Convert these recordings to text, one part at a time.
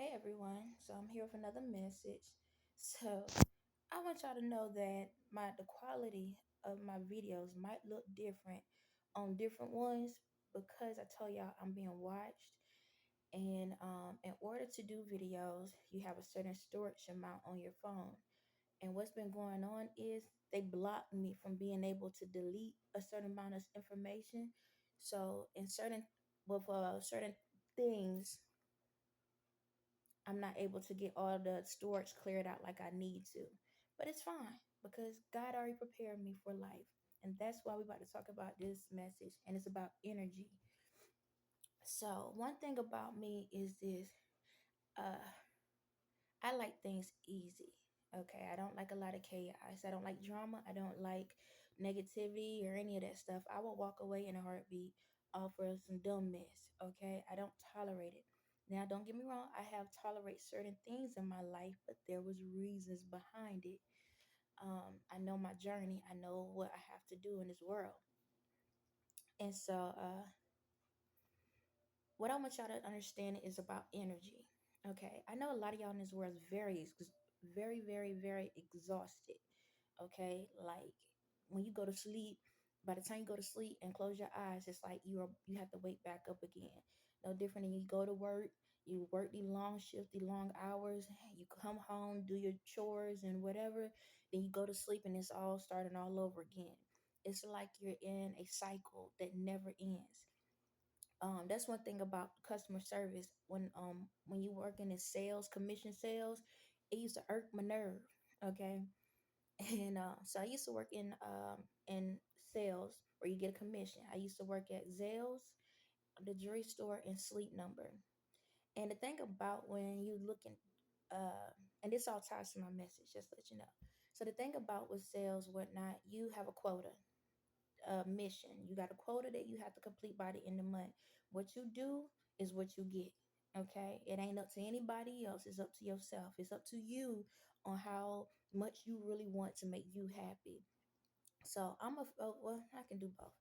Hey everyone, so I'm here with another message. So I want y'all to know that the quality of my videos might look different on different ones because I told y'all I'm being watched. And in order to do videos, you have a certain storage amount on your phone. And what's been going on is they blocked me from being able to delete a certain amount of information. So in certain with certain things I'm not able to get all the storage cleared out like I need to. But it's fine because God already prepared me for life. And that's why we're about to talk about this message. And it's about energy. So, one thing about me is this uh, I like things easy. Okay. I don't like a lot of chaos. I don't like drama. I don't like negativity or any of that stuff. I will walk away in a heartbeat off of some dumb mess. Okay. I don't tolerate it. Now, don't get me wrong. I have tolerated certain things in my life, but there was reasons behind it. I know my journey. I know what I have to do in this world. And so, what I want y'all to understand is about energy. Okay. I know a lot of y'all in this world is very, very, very exhausted. Okay. Like when you go to sleep, by the time you go to sleep and close your eyes, it's like you have to wake back up again. No different than you go to work, you work the long shifts, the long hours, you come home, do your chores and whatever, then you go to sleep and it's all starting all over again. It's like you're in a cycle that never ends. That's one thing about customer service. When you working in sales, commission sales, it used to irk my nerve. Okay. And so I used to work in sales where you get a commission. I used to work at Zales, the jewelry store, and Sleep Number. And the thing about when you looking, uh, and this all ties to my message, just to let you know. So the thing about with sales, whatnot, you have a quota, mission. You got a quota that you have to complete by the end of the month. What you do is what you get. Okay, it ain't up to anybody else. It's up to yourself. It's up to you on how much you really want to make you happy. So well, I can do both.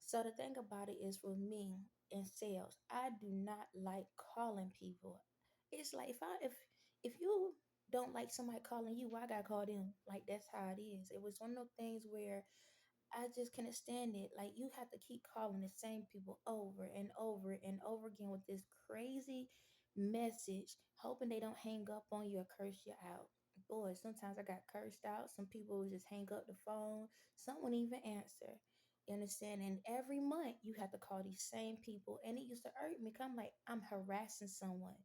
So the thing about it is with me in sales, I do not like calling people. It's like if you don't like somebody calling you, why I gotta call them? Like that's how it is. It was one of those things where I just couldn't stand it. Like you have to keep calling the same people over and over and over again with this crazy message, hoping they don't hang up on you or curse you out. Boy, sometimes I got cursed out. Some people would just hang up the phone. Some wouldn't even answer. You understand? And every month you have to call these same people. And it used to irk me. 'Cause I'm like, I'm harassing someone.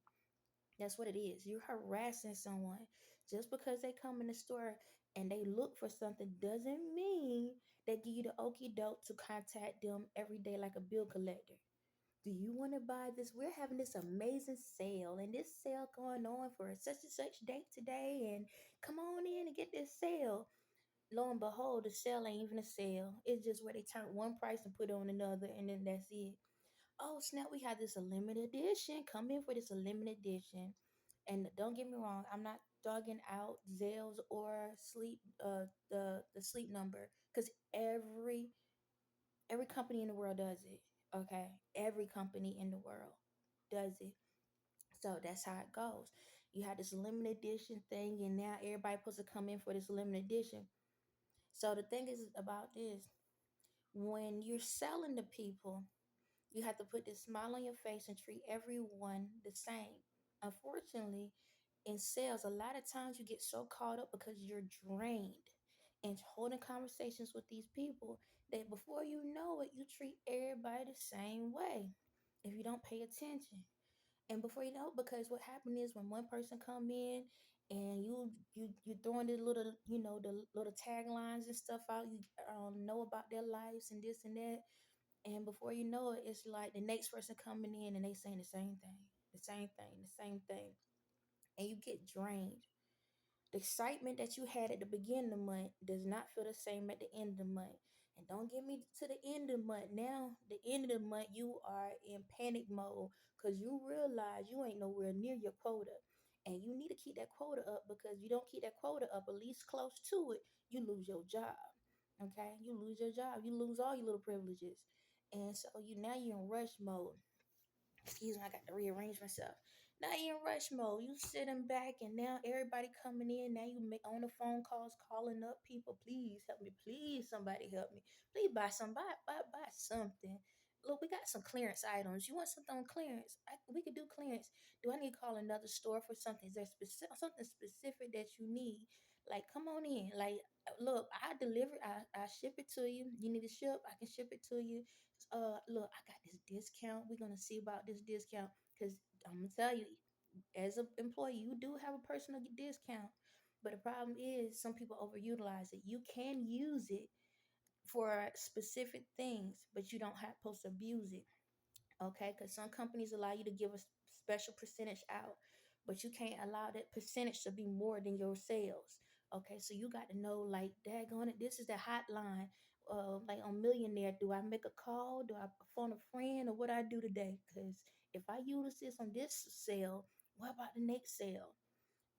That's what it is. You're harassing someone. Just because they come in the store and they look for something doesn't mean they give you the okie doke to contact them every day like a bill collector. Do you want to buy this? We're having this amazing sale, and this sale going on for such and such date today. And come on in and get this sale. Lo and behold, the sale ain't even a sale. It's just where they turn one price and put on another, and then that's it. Oh snap, we had this a limited edition. Come in for this a limited edition. And don't get me wrong, I'm not dogging out Zales or sleep the sleep number because every company in the world does it. Okay. Every company in the world does it. So that's how it goes. You had this limited edition thing, and now everybody supposed to come in for this limited edition. So the thing is about this, when you're selling to people, you have to put this smile on your face and treat everyone the same. Unfortunately, in sales, a lot of times you get so caught up because you're drained and holding conversations with these people that before you know it, you treat everybody the same way if you don't pay attention. And before you know, because what happened is when one person come in and you throwing the little the little taglines and stuff out, you know about their lives and this and that, and before you know it, it's like the next person coming in and they saying the same thing, the same thing, the same thing. And you get drained. The excitement that you had at the beginning of the month does not feel the same at the end of the month. And don't get me to the end of the month. Now, the end of the month, you are in panic mode because you realize you ain't nowhere near your quota. And you need to keep that quota up because you don't keep that quota up, at least close to it, you lose your job. Okay? You lose your job. You lose all your little privileges. And so you're in rush mode. Excuse me, I got to rearrange myself. Not in rush mode. You sitting back and now everybody coming in. Now you make on the phone calls, calling up people. Please help me. Please somebody help me. Please buy some. Buy something. Look, we got some clearance items. You want something on clearance? We could do clearance. Do I need to call another store for something? Is there something specific that you need? Like, come on in. Like, look, I deliver. I ship it to you. You need to ship. I can ship it to you. Look, I got this discount. We're gonna see about this discount because I'm gonna tell you, as an employee, you do have a personal discount. But the problem is some people overutilize it. You can use it for specific things, but you don't have supposed to abuse it. Okay, because some companies allow you to give a special percentage out, but you can't allow that percentage to be more than your sales. Okay, so you got to know, like, daggone it, this is the hotline. Like on Millionaire, do I make a call? Do I phone a friend, or what I do today? Because if I use this on this sale, what about the next sale?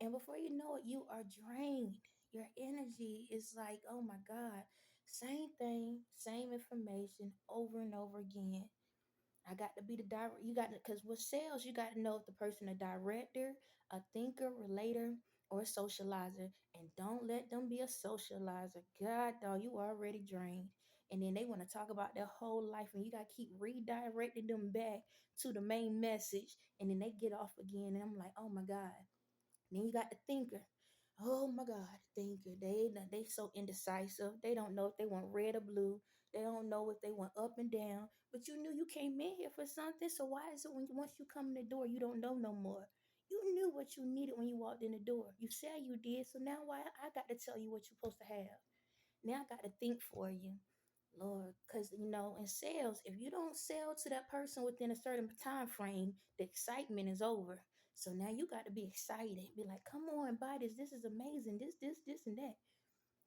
And before you know it, you are drained. Your energy is like, oh my God, same thing, same information over and over again. I got to be the direct. You got to, because with sales, you got to know if the person a director, a thinker, relator, or a socializer. And don't let them be a socializer. God, dog, you already drained. And then they want to talk about their whole life, and you got to keep redirecting them back to the main message. And then they get off again. And I'm like, oh my God. Then you got the thinker. Oh my God, thinker. They so indecisive. They don't know if they want red or blue. They don't know if they want up and down. But you knew you came in here for something. So why is it when once you come in the door, you don't know no more? You knew what you needed when you walked in the door. You said you did. So now why I got to tell you what you're supposed to have? Now I got to think for you. Lord, because in sales, if you don't sell to that person within a certain time frame, the excitement is over. So now you got to be excited. Be like, come on, buy this. This is amazing. This, and that.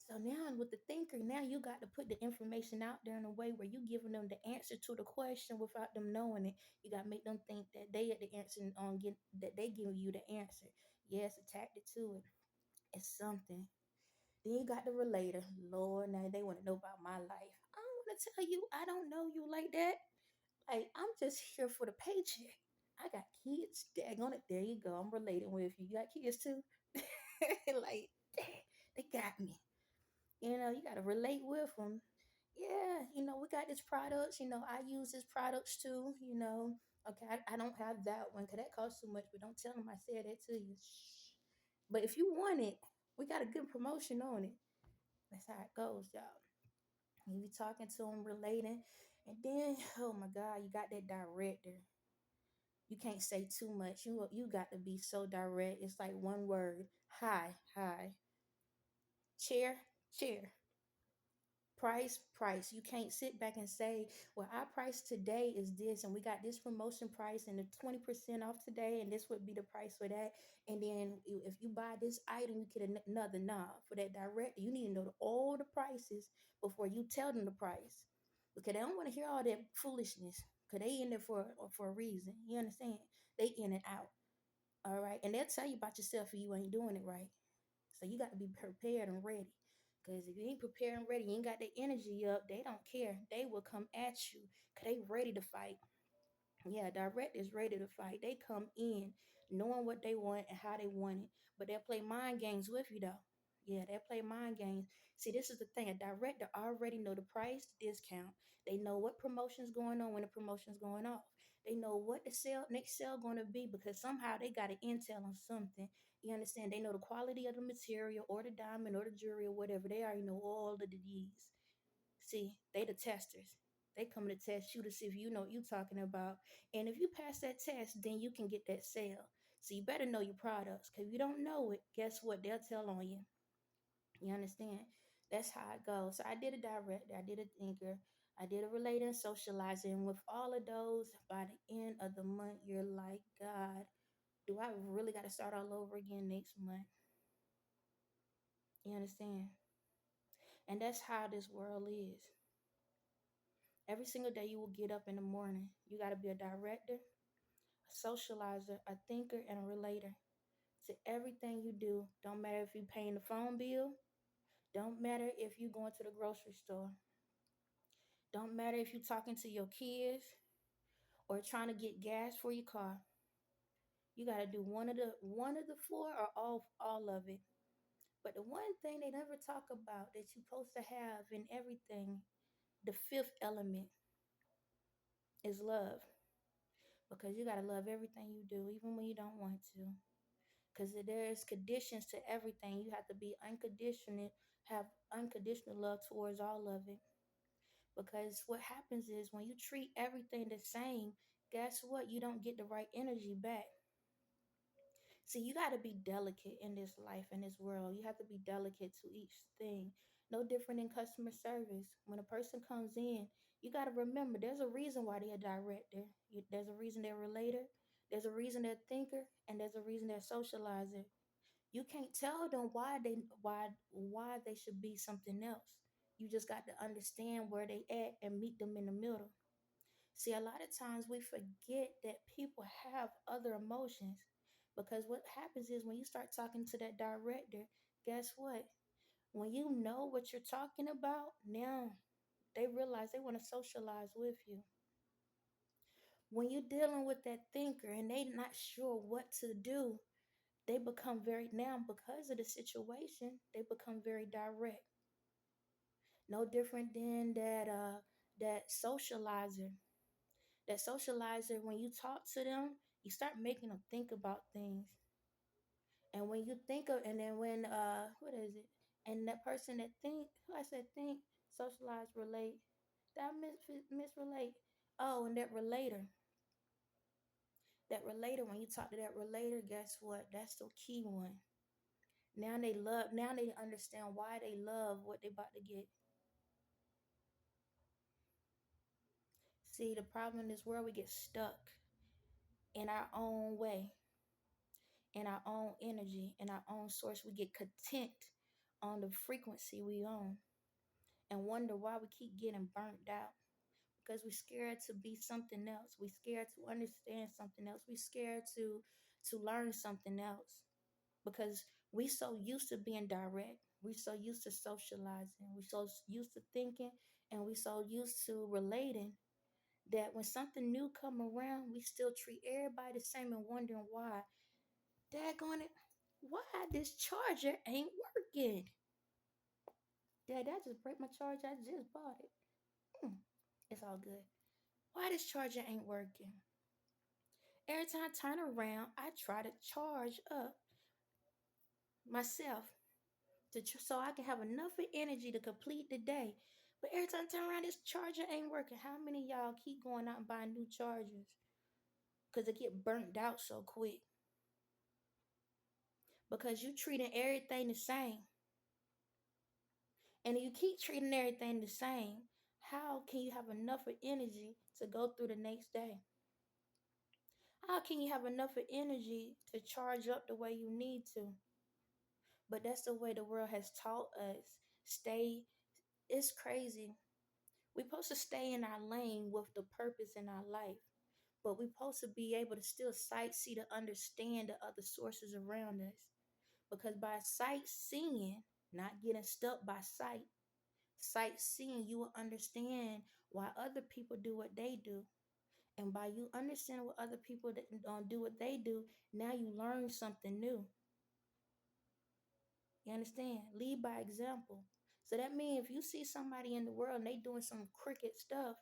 So now with the thinker, now you got to put the information out there in a way where you giving them the answer to the question without them knowing it. You got to make them think that they at the answer on get that they give you the answer. Yes, attach it to it. It's something. Then you got the relator. Lord, now they want to know about my life. I don't want to tell you, I don't know you like that. Like, I'm just here for the paycheck. I got kids. Daggone it. There you go. I'm relating with you. You got kids too? Like, they got me. You got to relate with them. Yeah, we got these products. I use these products too. Okay, I don't have that one because that costs too much, but don't tell them I said that to you. Shh. But if you want it, we got a good promotion on it. That's how it goes, y'all. You be talking to them, relating, and then, oh my God, you got that director. You can't say too much. You got to be so direct. It's like one word: hi, hi, chair, chair. Price. You can't sit back and say, well, our price today is this, and we got this promotion price and the 20% off today, and this would be the price for that. And then if you buy this item, you get another. Nah, for that director, you need to know all the prices before you tell them the price. Because they don't want to hear all that foolishness. Because they in there for a reason. You understand? They in and out. All right. And they'll tell you about yourself if you ain't doing it right. So you got to be prepared and ready. Because if you ain't prepared and ready, you ain't got the energy up, they don't care. They will come at you because they ready to fight. Yeah, direct is ready to fight. They come in knowing what they want and how they want it. But they'll play mind games with you though. Yeah, they'll play mind games. See, this is the thing. A director already know the price, the discount. They know what promotion's going on when the promotion's going off. They know what the next sale going to be because somehow they got an intel on something. You understand? They know the quality of the material or the diamond or the jewelry or whatever. They already know all of the D's. See, they the testers. They come to test you to see if you know what you're talking about. And if you pass that test, then you can get that sale. So you better know your products. Because if you don't know it, guess what? They'll tell on you. You understand? That's how it goes. So I did a director. I did a thinker. I did a relator and socializer. And with all of those, by the end of the month, you're like, God, do I really got to start all over again next month? You understand? And that's how this world is. Every single day you will get up in the morning. You got to be a director, a socializer, a thinker, and a relator to everything you do. Don't matter if you're paying the phone bill. Don't matter if you're going to the grocery store. Don't matter if you're talking to your kids or trying to get gas for your car. You got to do one of the four or all of it. But the one thing they never talk about that you're supposed to have in everything, the fifth element, is love. Because you got to love everything you do, even when you don't want to. Because there's conditions to everything. You have to be unconditional, have unconditional love towards all of it. Because what happens is when you treat everything the same, guess what? You don't get the right energy back. See, you got to be delicate in this life, in this world. You have to be delicate to each thing. No different in customer service. When a person comes in, you got to remember there's a reason why they're a director. There's a reason they're a relator. There's a reason they're a thinker, and there's a reason they're a socializer. You can't tell them why they should be something else. You just got to understand where they at and meet them in the middle. See, a lot of times we forget that people have other emotions, because what happens is when you start talking to that director, guess what? When you know what you're talking about, now they realize they want to socialize with you. When you're dealing with that thinker and they not sure what to do, they become very, now because of the situation, they become very direct. No different than that socializer. That socializer, when you talk to them, you start making them think about things. And when you think of, and then when what is it? And that person that think, who I said think, socialize, relate. Did I misrelate? Oh, and that relator. That relator, when you talk to that relator, guess what? That's the key one. Now they understand why they love what they about to get. See, the problem in this world, we get stuck in our own way, in our own energy, in our own source. We get content on the frequency we own and wonder why we keep getting burnt out. Because we're scared to be something else. We're scared to understand something else. We're scared to learn something else. Because we so used to being direct. We're so used to socializing. We're so used to thinking, and we're so used to relating, that when something new come around, we still treat everybody the same and wondering why. Daggone it, why this charger ain't working? Dad, I just break my charger. I just bought it. It's all good. Why this charger ain't working? Every time I turn around, I try to charge up myself so I can have enough energy to complete the day. But every time I turn around, this charger ain't working. How many of y'all keep going out and buying new chargers? Because it get burnt out so quick. Because you treating everything the same. And if you keep treating everything the same, how can you have enough energy to go through the next day? How can you have enough energy to charge up the way you need to? But that's the way the world has taught us. It's crazy. We're supposed to stay in our lane with the purpose in our life. But we're supposed to be able to still sightsee to understand the other sources around us. Because by sightseeing, not getting stuck by sightseeing, you will understand why other people do what they do. And by you understanding what other people do what they do, now you learn something new. You understand? Lead by example. So that means if you see somebody in the world and they doing some crooked stuff,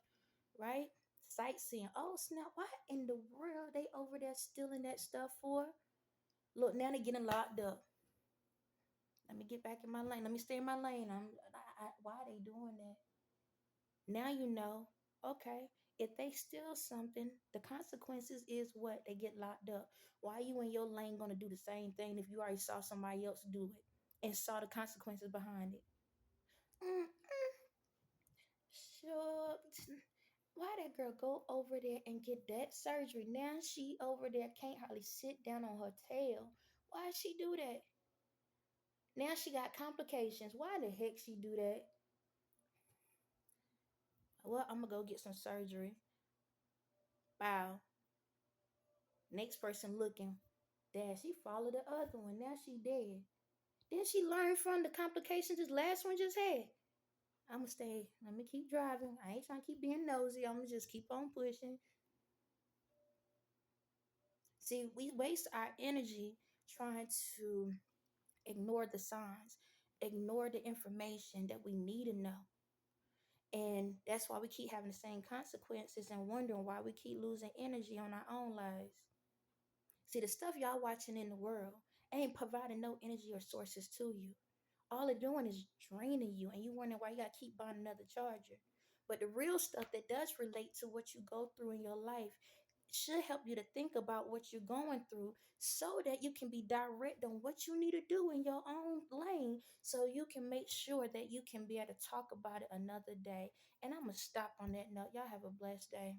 right? Sightseeing. Oh snap! What in the world they over there stealing that stuff for? Look, now they getting locked up. Let me get back in my lane. Let me stay in my lane. Why are they doing that? Now you know. Okay, if they steal something, the consequences is what? They get locked up. Why are you in your lane gonna do the same thing if you already saw somebody else do it and saw the consequences behind it? Sure. Why that girl go over there and get that surgery? Now she over there can't hardly sit down on her tail. Why she do that? Now she got complications. Why the heck she do that? Well, I'm gonna go get some surgery. Wow. Next person looking. Dad, she followed the other one. Now she dead. Then she learned from the complications this last one just had. I'ma stay. Let me keep driving. I ain't trying to keep being nosy. I'ma just keep on pushing. See, we waste our energy trying to ignore the signs, ignore the information that we need to know. And that's why we keep having the same consequences and wondering why we keep losing energy on our own lives. See, the stuff y'all watching in the world ain't providing no energy or sources to you. All it's doing is draining you, and you wondering why you gotta keep buying another charger. But the real stuff that does relate to what you go through in your life should help you to think about what you're going through so that you can be direct on what you need to do in your own lane so you can make sure that you can be able to talk about it another day. And I'm going to stop on that note. Y'all have a blessed day.